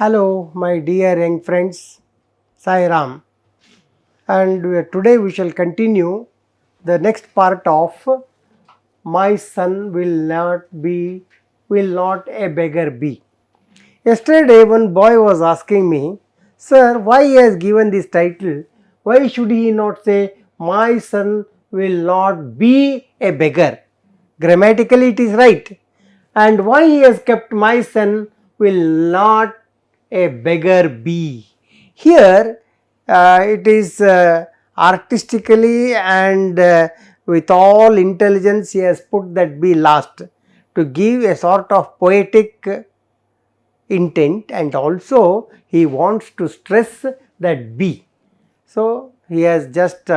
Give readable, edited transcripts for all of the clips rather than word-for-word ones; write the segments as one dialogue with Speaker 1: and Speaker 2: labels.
Speaker 1: Hello, my dear young friends, Sai Ram, and today we shall continue the next part of My Son will not a beggar be. Yesterday, one boy was asking me, Sir, why he has given this title? Why should he not say, My son will not be a beggar? Grammatically, it is right. And why he has kept my son will not a beggar be? Here, it is artistically and with all intelligence, he has put that be last to give a sort of poetic intent, and also he wants to stress that be. So, he has just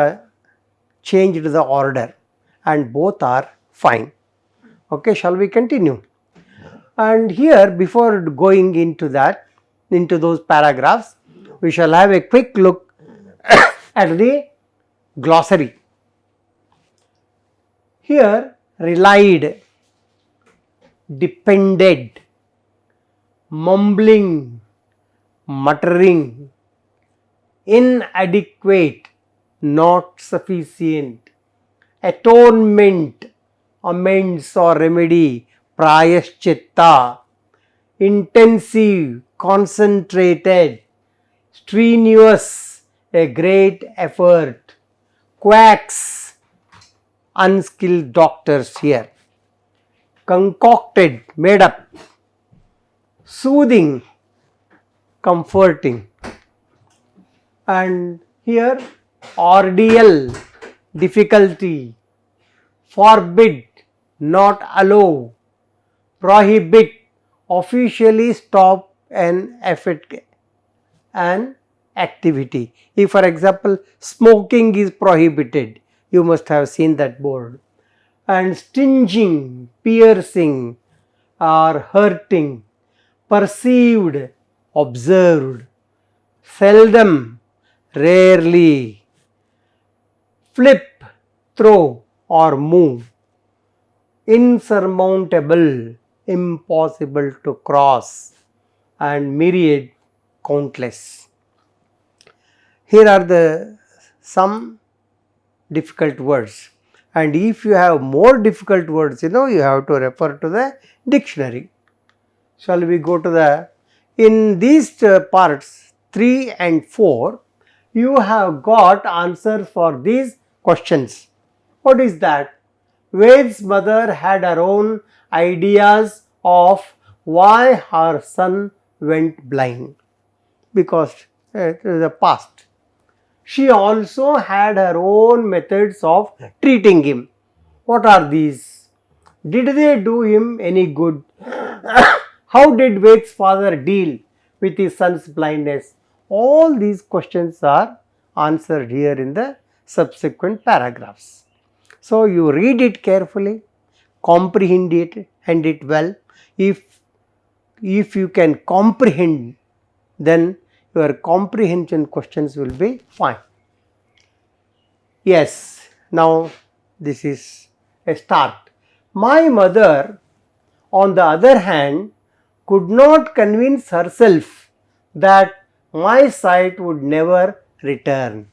Speaker 1: changed the order and both are fine. Okay, shall we continue? And here, before going into that, into those paragraphs, we shall have a quick look at the glossary. Here, relied, depended, mumbling, muttering, inadequate, not sufficient, atonement, amends or remedy, prayaschitta, intensive, concentrated, strenuous, a great effort, quacks, unskilled doctors here, concocted, made up, soothing, comforting, and here ordeal, difficulty, forbid, not allow, prohibit, officially stop an activity. If, for example, smoking is prohibited, you must have seen that board. And stinging, piercing, or hurting, perceived, observed, seldom, rarely, flip, throw, or move, insurmountable, impossible to cross, and myriad, countless. Here are the some difficult words, and if you have more difficult words, you have to refer to the dictionary. Shall we go to the, in these parts 3 and 4, you have got answers for these questions. What is that? Ved's mother had her own ideas of why her son went blind, because it is the past. She also had her own methods of treating him. What are these? Did they do him any good? How did Ved's father deal with his son's blindness? All these questions are answered here in the subsequent paragraphs. So, you read it carefully, comprehend it well. If you can comprehend, then your comprehension questions will be fine. Yes, now this is a start. My mother, on the other hand, could not convince herself that my sight would never return,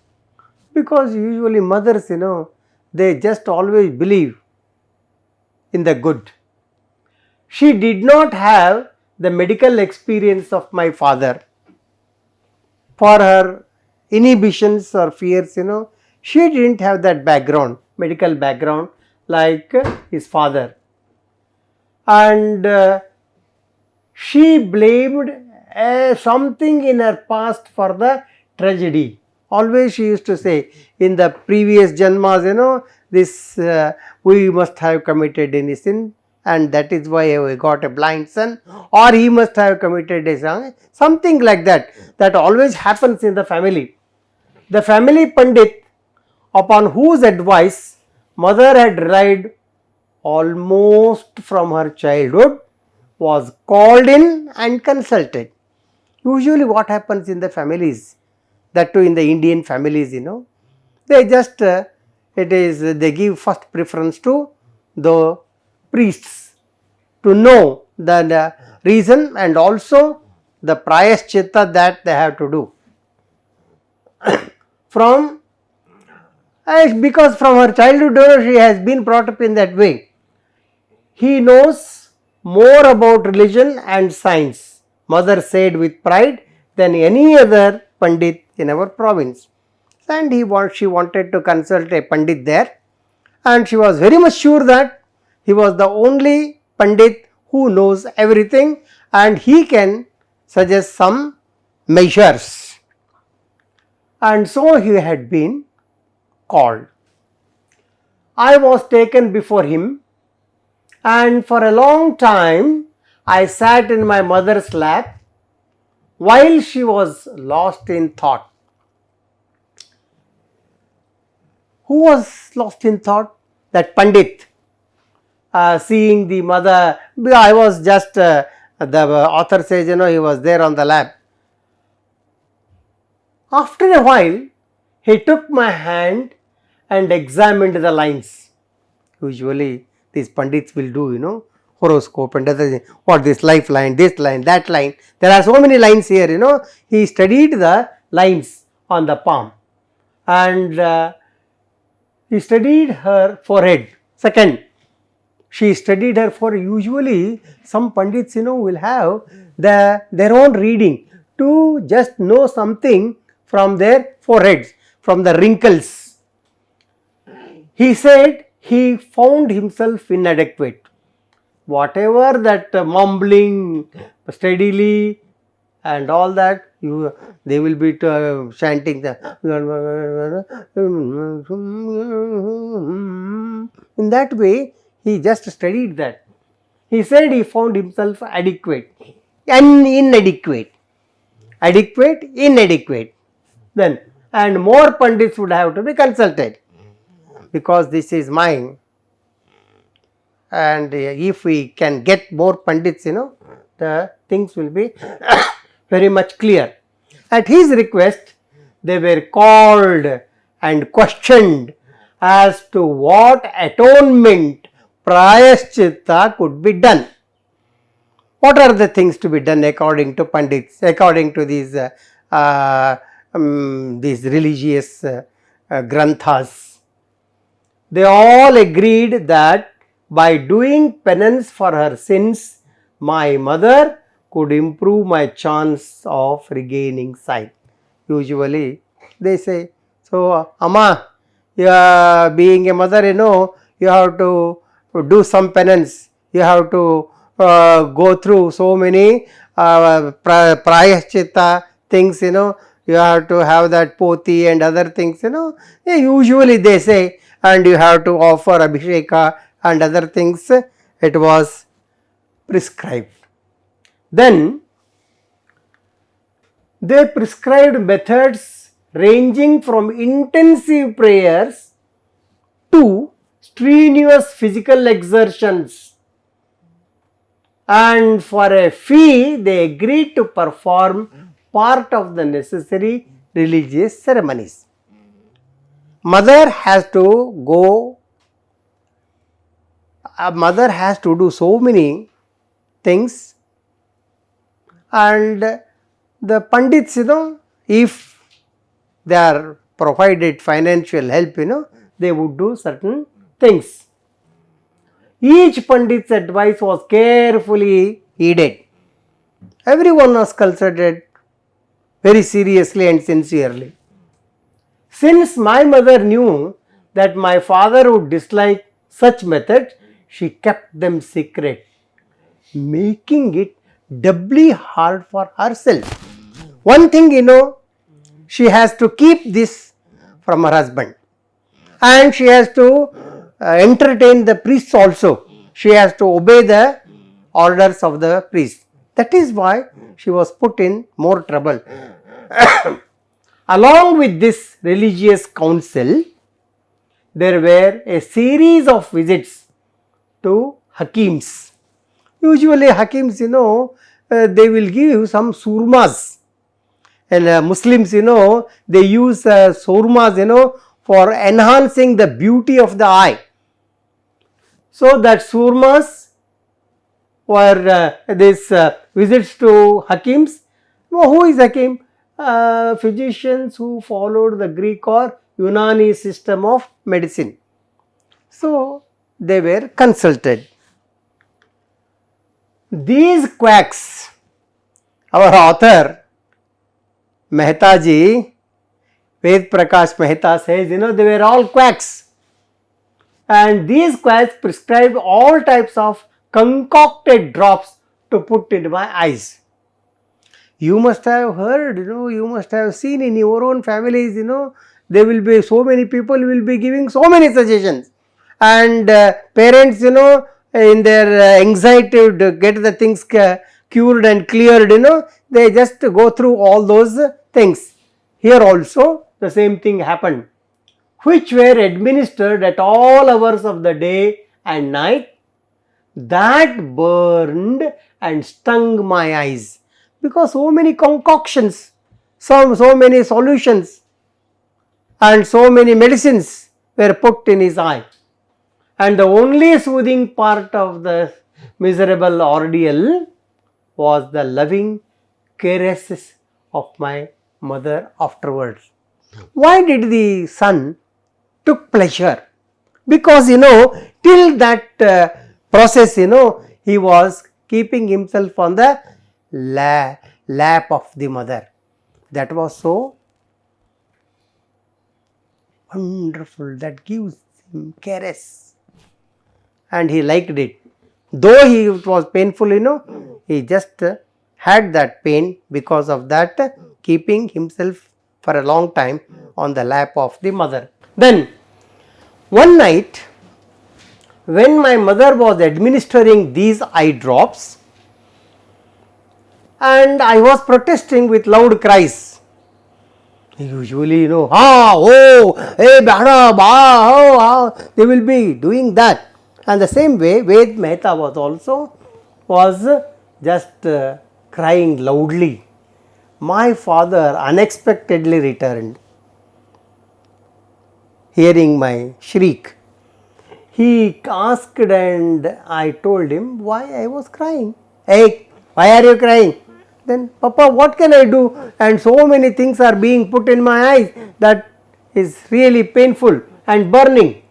Speaker 1: because usually mothers, they just always believe in the good. She did not have the medical experience of my father. For her inhibitions or fears, she didn't have that background, medical background like his father. And she blamed something in her past for the tragedy. Always she used to say, in the previous janmas, this we must have committed any sin, and that is why we got a blind son, or he must have committed a sin, something like that. That always happens in the family. The family Pandit, upon whose advice mother had relied almost from her childhood, was called in and consulted. Usually what happens in the families, that too in the Indian families, they just they give first preference to the priests to know the reason and also the prayaschitta that they have to do. Because from her childhood she has been brought up in that way. He knows more about religion and science, mother said with pride, than any other Pandit in our province. And she wanted to consult a Pandit there, and she was very much sure that he was the only Pandit who knows everything and he can suggest some measures. And so he had been called. I was taken before him, and for a long time I sat in my mother's lap while she was lost in thought. Who was lost in thought? That Pandit. Seeing the mother, I was just, the author says, he was there on the lap. After a while, he took my hand and examined the lines. Usually, these Pandits will do, horoscope and other things. What this lifeline, this line, that line. There are so many lines here, He studied the lines on the palm. And he studied her forehead. Second, she studied her for usually some Pandits, will have their own reading to just know something from their foreheads, from the wrinkles. He said he found himself inadequate. Whatever that mumbling steadily and all that, they will be chanting in that way. He just studied that. He said he found himself adequate and inadequate. Adequate, inadequate. Then, and more Pandits would have to be consulted, because this is mine. And if we can get more Pandits, the things will be very much clear. At his request, they were called and questioned as to what atonement, prayaschitta could be done. What are the things to be done according to Pandits, according to these religious granthas? They all agreed that by doing penance for her sins, my mother could improve my chance of regaining sight. Usually they say, so Amma, being a mother, you have to do some penance. You have to go through so many prayaschitta things, you have to have that poti and other things, usually they say, and you have to offer abhisheka and other things. It was prescribed. Then they prescribed methods ranging from intensive prayers to strenuous physical exertions, and for a fee they agreed to perform part of the necessary religious ceremonies. Mother has to do so many things, and the Pandits, if they are provided financial help, they would do certain things. Each Pandit's advice was carefully heeded. Everyone was considered very seriously and sincerely. Since my mother knew that my father would dislike such methods, she kept them secret, making it doubly hard for herself. One thing, she has to keep this from her husband, and she has to entertain the priests also. She has to obey the orders of the priest. That is why she was put in more trouble. Along with this religious council, there were a series of visits to Hakims. Usually Hakims, they will give you some surmas. And Muslims, they use surmas, for enhancing the beauty of the eye. So that surmas were these visits to Hakims, Well, who is Hakim? Physicians who followed the Greek or Unani system of medicine. So they were consulted. These quacks, our author Mehta ji, Ved Prakash Mehta says, they were all quacks. And these quacks prescribed all types of concocted drops to put in my eyes. You must have heard, you must have seen in your own families, there will be so many people will be giving so many suggestions. And parents, in their anxiety to get the things cured and cleared, they just go through all those things. Here also the same thing happened, which were administered at all hours of the day and night, that burned and stung my eyes, because so many concoctions, so many solutions and so many medicines were put in his eye, and the only soothing part of the miserable ordeal was the loving caresses of my mother afterwards. Why did the son took pleasure? Because till that process, he was keeping himself on the lap of the mother. That was so wonderful, that gives him caress, and he liked it. Though it was painful, he just had that pain because of that keeping himself for a long time on the lap of the mother. Then one night, when my mother was administering these eye drops, and I was protesting with loud cries. Usually, hey, bada, ba, they will be doing that. And the same way, Ved Mehta was just crying loudly. My father unexpectedly returned, hearing my shriek. He asked, and I told him why I was crying. Hey, why are you crying? Then, Papa, what can I do? And so many things are being put in my eyes that is really painful and burning.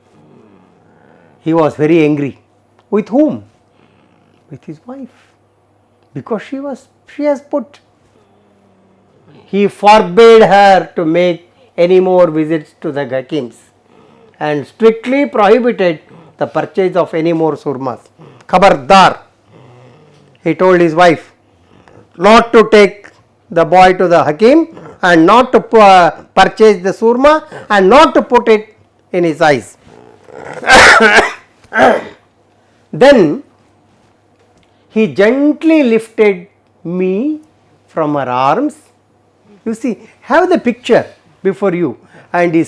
Speaker 1: He was very angry. With whom? With his wife. Because she has put. He forbade her to make any more visits to the Hakims and strictly prohibited the purchase of any more surmas. Khabardar, he told his wife, not to take the boy to the Hakim and not to purchase the surma and not to put it in his eyes. Then he gently lifted me from her arms. You see, have the picture before you, and he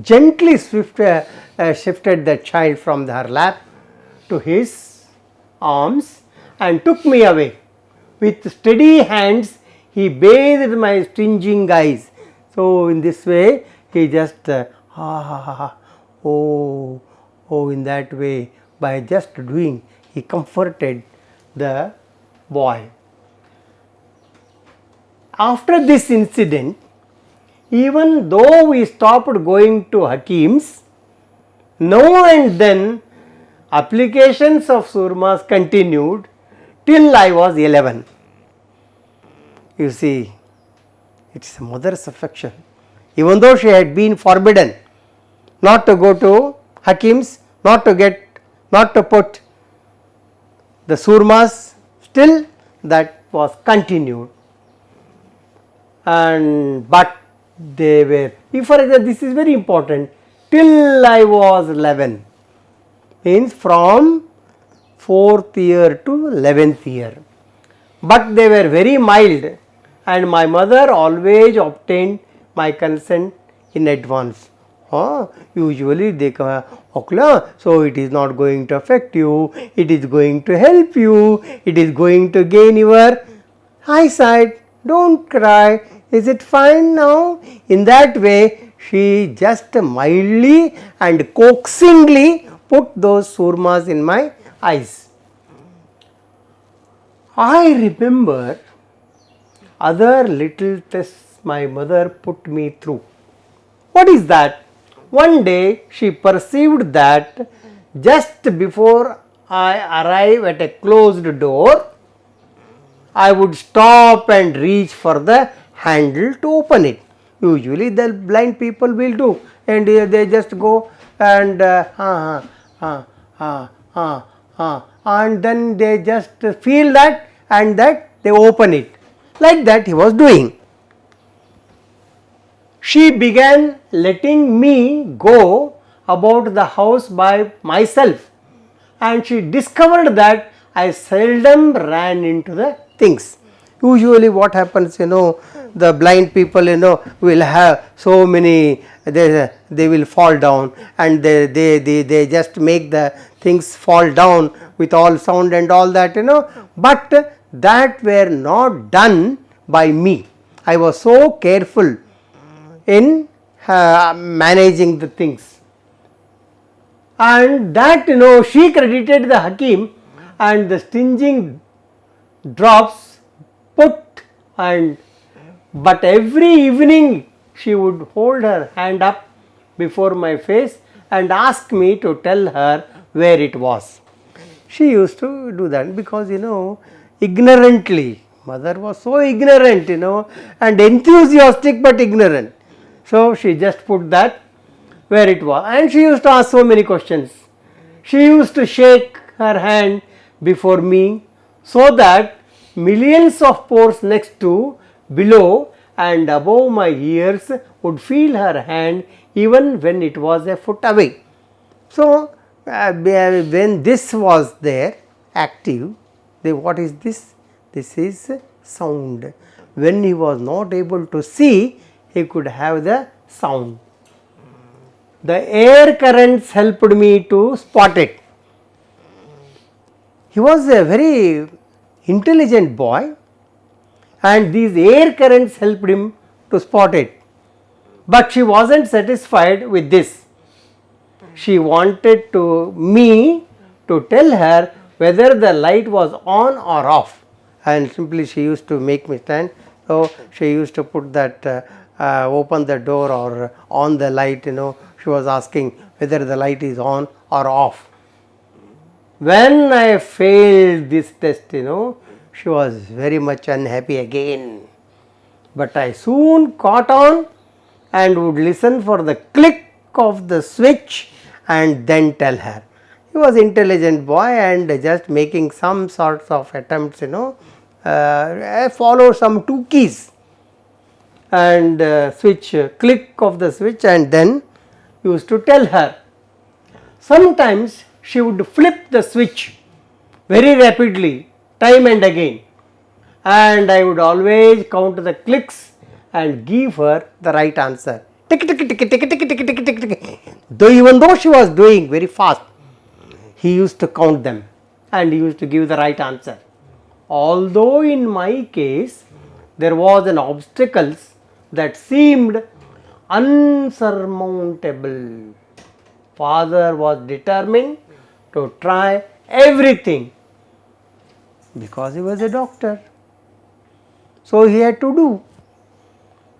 Speaker 1: gently shifted the child from her lap to his arms and took me away. With steady hands, he bathed my stinging eyes. So, in this way, he just, in that way, by just doing, he comforted the boy. After this incident, even though we stopped going to Hakims, now and then applications of surmas continued till I was 11. You see, it is a mother's affection. Even though she had been forbidden not to go to Hakims, not to put the surmas, still that was continued. But they were, for example, this is very important, till I was 11, means from 4th year to 11th year. But they were very mild, and my mother always obtained my consent in advance. Usually they come, so it is not going to affect you, it is going to help you, it is going to gain your eyesight, don't cry, is it fine now? In that way, she just mildly and coaxingly put those surmas in my eyes. I remember other little tests my mother put me through. What is that? One day she perceived that just before I arrive at a closed door, I would stop and reach for the handle to open it. Usually the blind people will do, and they just go and and then they just feel that, and that they open it. Like that he was doing. She began letting me go about the house by myself, and she discovered that I seldom ran into the things. Usually what happens, the blind people, will have so many, they will fall down, and they just make the things fall down with all sound and all that, but that were not done by me. I was so careful in managing the things, and that she credited the Hakim and the stinging drops put, and but every evening she would hold her hand up before my face and ask me to tell her where it was. She used to do that because ignorantly, mother was so ignorant, and enthusiastic but ignorant. So she just put that where it was, and she used to ask so many questions. She used to shake her hand before me so that millions of pores next to, below and above my ears would feel her hand even when it was a foot away. So when this was there active, what is this? This is sound. When he was not able to see, he could have the sound. The air currents helped me to spot it. He was a very intelligent boy, and these air currents helped him to spot it. But she wasn't satisfied with this. She wanted me to tell her whether the light was on or off, and simply she used to make me stand. So she used to put that open the door or on the light, she was asking whether the light is on or off. When I failed this test, she was very much unhappy again. But I soon caught on and would listen for the click of the switch and then tell her. He was intelligent boy and just making some sorts of attempts, follow some two keys and switch, click of the switch, and then used to tell her. Sometimes she would flip the switch very rapidly, time and again, and I would always count the clicks and give her the right answer. Tick, tick, tick, tick, tick, tick, tick, tick, tick. Though even though she was doing very fast, he used to count them and he used to give the right answer. Although in my case there was an obstacle that seemed unsurmountable, father was determined to try everything because he was a doctor. So he had to do.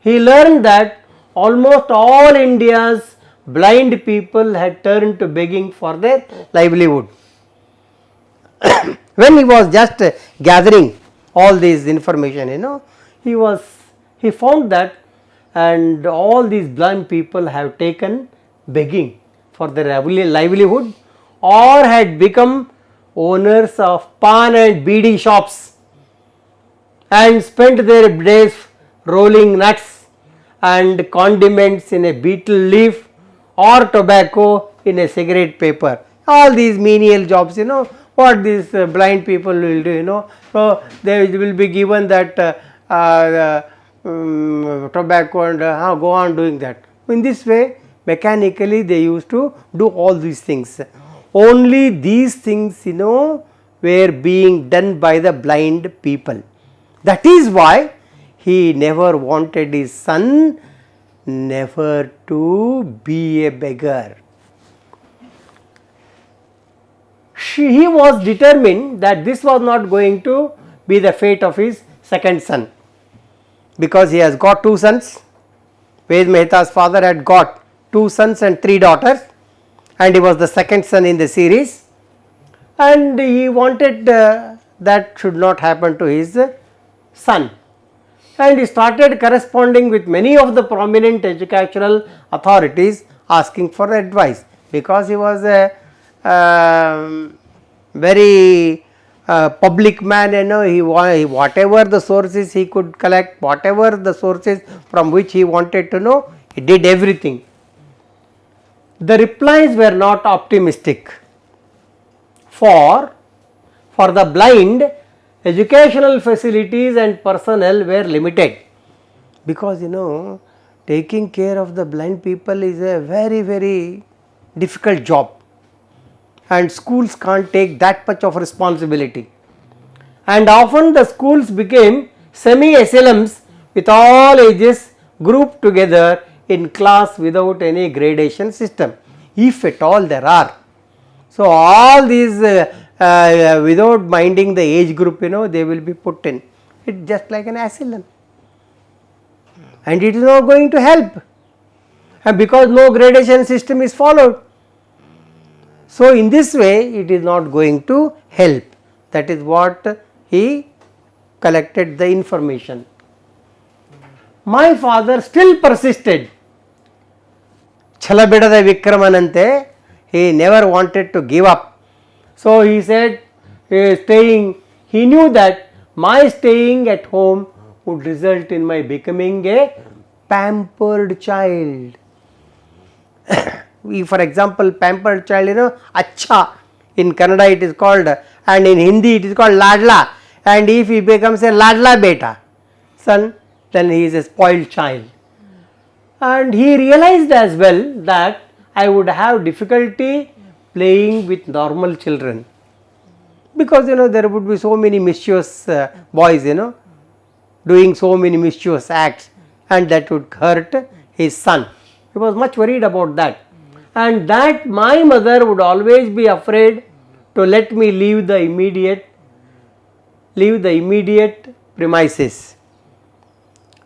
Speaker 1: He learned that almost all India's blind people had turned to begging for their livelihood. When he was just gathering all this information, he found that, and all these blind people have taken begging for their livelihood or had become owners of pan and beedi shops and spent their days rolling nuts and condiments in a betel leaf or tobacco in a cigarette paper. All these menial jobs, what these blind people will do, so they will be given that tobacco and go on doing that. In this way, mechanically they used to do all these things. Only these things, were being done by the blind people. That is why he never wanted his son never to be a beggar. He was determined that this was not going to be the fate of his second son. because he has got 2 sons. Ved Mehta's father had got 2 sons and 3 daughters, and he was the second son in the series, and he wanted that should not happen to his son, and he started corresponding with many of the prominent educational authorities asking for advice, because he was a very public man, he whatever the sources he could collect, whatever the sources from which he wanted to know, he did everything. The replies were not optimistic. For the blind, educational facilities and personnel were limited, because taking care of the blind people is a very difficult job, and schools can't take that much of responsibility, and often the schools became semi-asylums with all ages grouped together in class without any gradation system, if at all there are. So, all these without minding the age group, they will be put in, it just like an asylum, and it is not going to help, and because no gradation system is followed. So, in this way it is not going to help. That is what he collected the information. My father still persisted. Chalabedada Vikramanante, he never wanted to give up. So, he said he knew that my staying at home would result in my becoming a pampered child. For example, pampered child, acha, in Kannada it is called, and in Hindi it is called ladla, and if he becomes a ladla beta son, then he is a spoiled child. And he realized as well that I would have difficulty playing with normal children, because there would be so many mischievous boys, doing so many mischievous acts, and that would hurt his son. He was much worried about that, and that my mother would always be afraid to let me leave the immediate premises.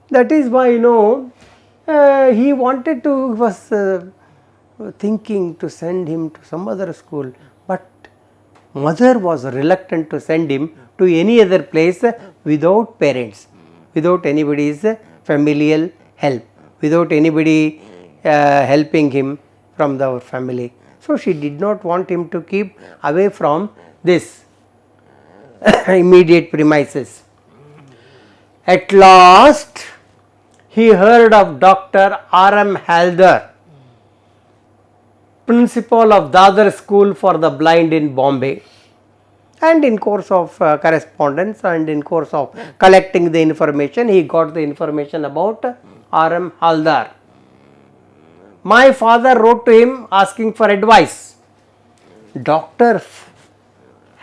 Speaker 1: That is why he wanted to, was thinking to send him to some other school, but mother was reluctant to send him to any other place without parents, without anybody's familial help, without anybody helping him from the family. So, she did not want him to keep away from this immediate premises. At last, he heard of Dr. R.M. Haldar, principal of Dadar School for the Blind in Bombay, and in course of correspondence and in course of collecting the information, he got the information about R.M. Haldar. My father wrote to him asking for advice. Dr.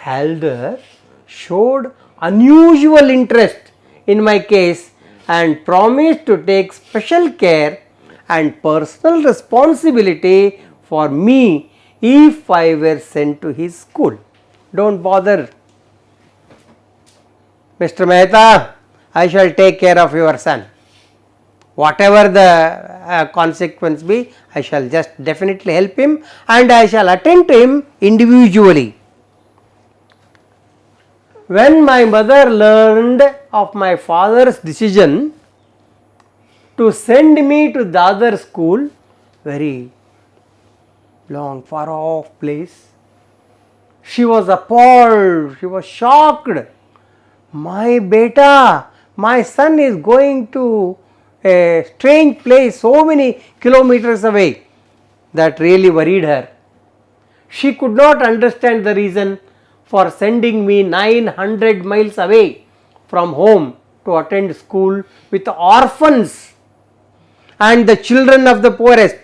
Speaker 1: Haldar showed unusual interest in my case and promised to take special care and personal responsibility for me if I were sent to his school. Don't bother, Mr. Mehta, I shall take care of your son. Whatever the consequence be, I shall just definitely help him, and I shall attend to him individually. When my mother learned of my father's decision to send me to Dadar school, very long, far off place, she was appalled, she was shocked. My beta, my son is going to a strange place so many kilometers away. That really worried her. She could not understand the reason for sending me 900 miles away from home to attend school with orphans and the children of the poorest.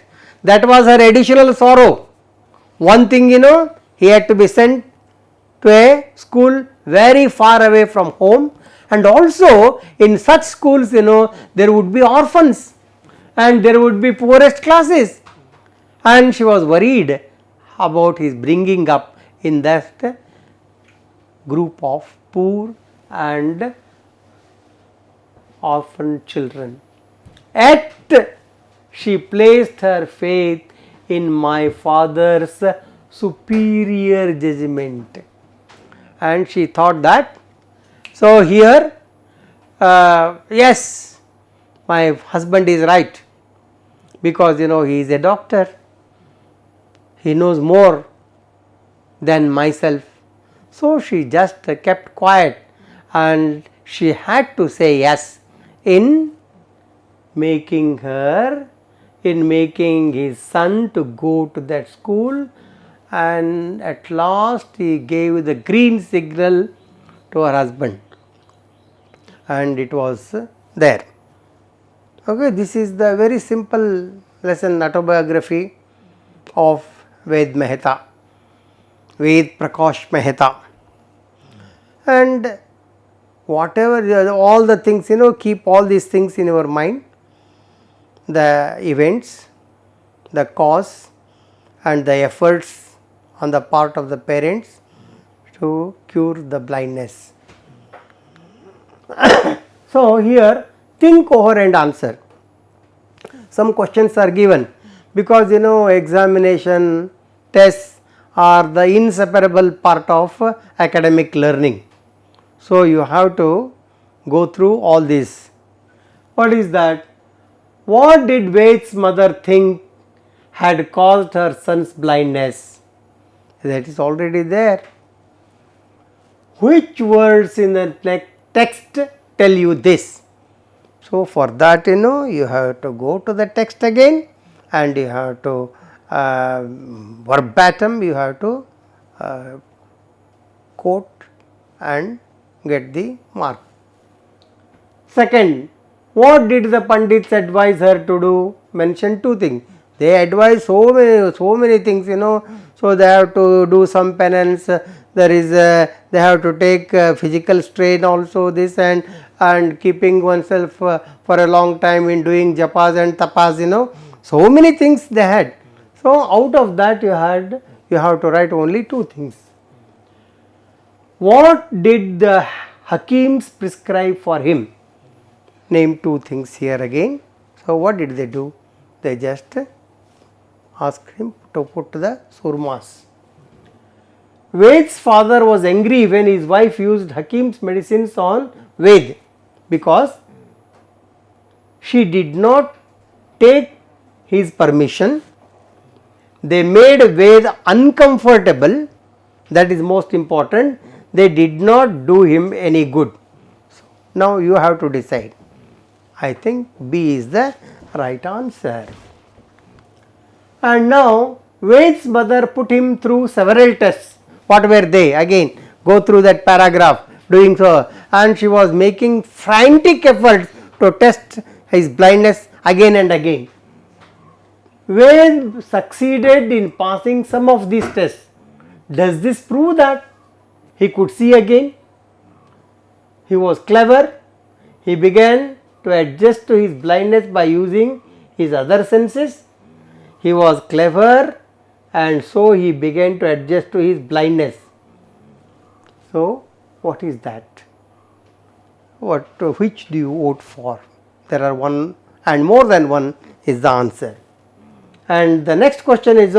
Speaker 1: That was her additional sorrow. One thing, he had to be sent to a school very far away from home, and also in such schools, there would be orphans and there would be poorest classes, and she was worried about his bringing up in that group of poor and orphan children. Yet she placed her faith in my father's superior judgment. And she thought that, so here, yes, my husband is right, because he is a doctor, he knows more than myself. So she just kept quiet, and she had to say yes in making his son to go to that school, and at last he gave the green signal to her husband, and it was there. Okay, this is the very simple lesson, autobiography of Ved Mehta, Ved Prakash Mehta. And whatever, all the things, keep all these things in your mind, the events, the cause and the efforts on the part of the parents to cure the blindness. So, here think over and answer. Some questions are given, because examination, tests are the inseparable part of academic learning. So, you have to go through all this. What is that? What did Ved's mother think had caused her son's blindness? That is already there. Which words in the text tell you this? So, for that you have to go to the text again, and you have to verbatim, you have to quote and get the mark. Second, what did the Pandits advise her to do? Mention two things. They advise so many things, so they have to do some penance, there is they have to take physical strain also, this and keeping oneself for a long time in doing japas and tapas, so many things they had. So, out of that you have to write only two things. What did the Hakims prescribe for him? Name two things here again. So, what did they do? They just asked him to put the surmas. Ved's father was angry when his wife used Hakim's medicines on Ved, because she did not take his permission. They made Ved uncomfortable, that is most important. They did not do him any good. So, now you have to decide. I think B is the right answer. And now Ved's mother put him through several tests. What were they? Again, go through that paragraph, doing so, and she was making frantic efforts to test his blindness again and again. Ved succeeded in passing some of these tests. Does this prove that he could see again? He was clever. He began to adjust to his blindness by using his other senses. He was clever, and so he began to adjust to his blindness. So, what is that? Which do you vote for? There are one and more than one is the answer. And the next question is,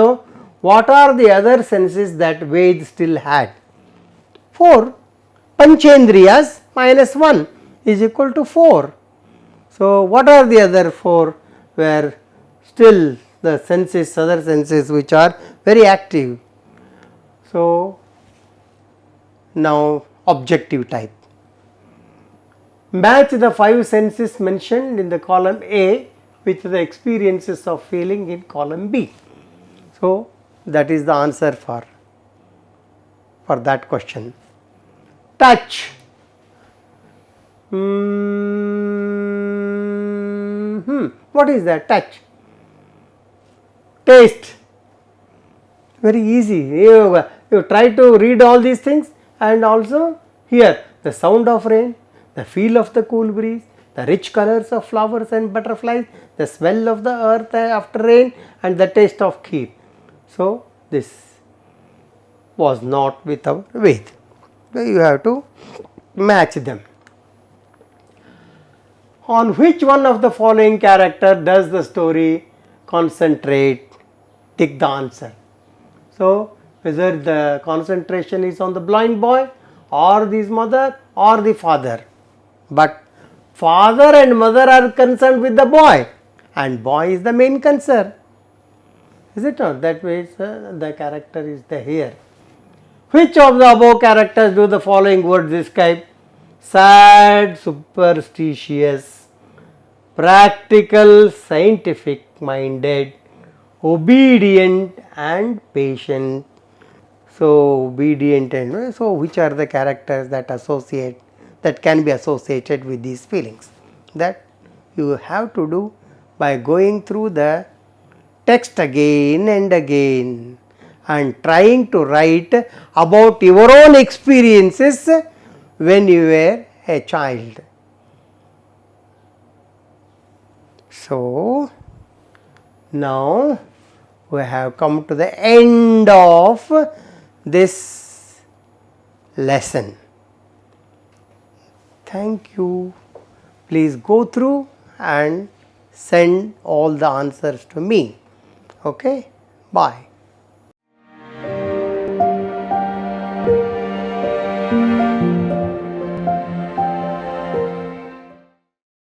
Speaker 1: what are the other senses that Ved still had? 4. Panchendriyas minus 1 is equal to 4. So, what are the other 4 where still the senses, other senses which are very active? So, now objective type. Match the 5 senses mentioned in the column A with the experiences of feeling in column B. So, that is the answer for that question. Touch. What is that? Touch. Taste. Very easy. You try to read all these things, and also here the sound of rain, the feel of the cool breeze, the rich colors of flowers and butterflies, the smell of the earth after rain, and the taste of kheer. So, this was not with our Ved. You have to match them. On which one of the following character does the story concentrate? Tick the answer. So, whether the concentration is on the blind boy or his mother or the father, but father and mother are concerned with the boy and boy is the main concern. Is it not? That way the character is the here. Which of the above characters do the following words describe? Sad, superstitious, practical, scientific minded, obedient and patient. So, obedient and so which are the characters that can be associated with these feelings? That you have to do by going through the text again and again and trying to write about your own experiences when you were a child. So, now we have come to the end of this lesson. Thank you. Please go through and send all the answers to me. Okay, bye.